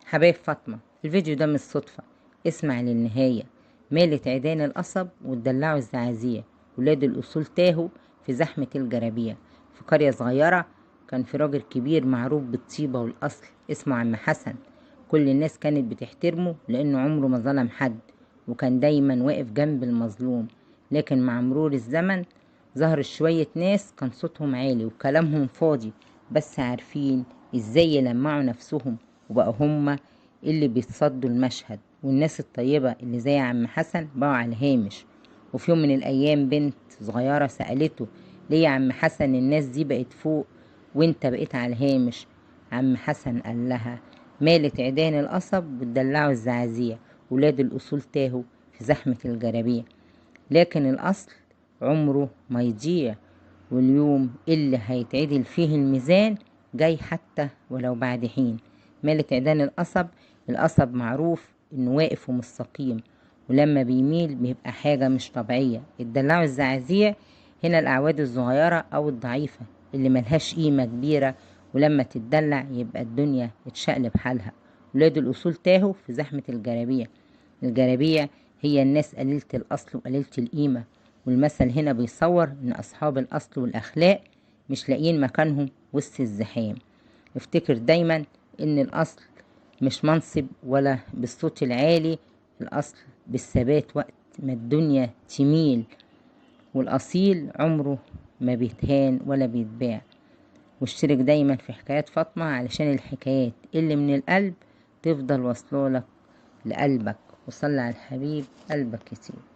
حبايب فاطمة، الفيديو ده مش صدفة، اسمع للنهاية. مالت عيدان القصب واتدلعوا الزعازية، ولاد الأصول تاهوا في زحمة الجرابيع. في قرية صغيرة كان في راجل كبير معروف بالطيبة والأصل اسمه عم حسن. كل الناس كانت بتحترمه لأنه عمره ما ظلم حد، وكان دايما واقف جنب المظلوم. لكن مع مرور الزمن ظهر شوية ناس كان صوتهم عالي وكلامهم فاضي، بس عارفين ازاي يلمعوا نفسهم، وبقى هما اللي بيتصدوا المشهد. والناس الطيبة اللي زي عم حسن بقوا على الهامش. وفي يوم من الأيام بنت صغيرة سألته: ليه يا عم حسن الناس دي بقت فوق وانت بقيت على الهامش؟ عم حسن قال لها: مالت عيدان القصب واتدلعوا الزعازيع، ولاد الأصول تاهوا في زحمة الجرابيع. لكن الأصل عمره ما يضيع، واليوم اللي هيتعدل فيه الميزان جاي حتى ولو بعد حين. مالك عيدان القصب. القصب معروف انه واقف ومستقيم، ولما بيميل بيبقى حاجة مش طبيعية. الدلع الزعازيع هنا الأعواد الصغيرة أو الضعيفة اللي ملهاش قيمة كبيرة، ولما تتدلع يبقى الدنيا اتشقلب حالها. ولاد الأصول تاهوا في زحمة الجرابيع. الجرابيع هي الناس قليلة الأصل وقليلة القيمة، والمثل هنا بيصور إن أصحاب الأصل والأخلاق مش لاقيين مكانهم وسط الزحام. افتكر دايما إن الأصل مش منصب ولا بالصوت العالي، الأصل بالثبات وقت ما الدنيا تميل. والأصيل عمره ما بيتهان ولا بيتباع. واشترك دايما في حكايات فاطمة علشان الحكايات اللي من القلب تفضل واصلة لك لقلبك. وصلي على الحبيب قلبك يطيب.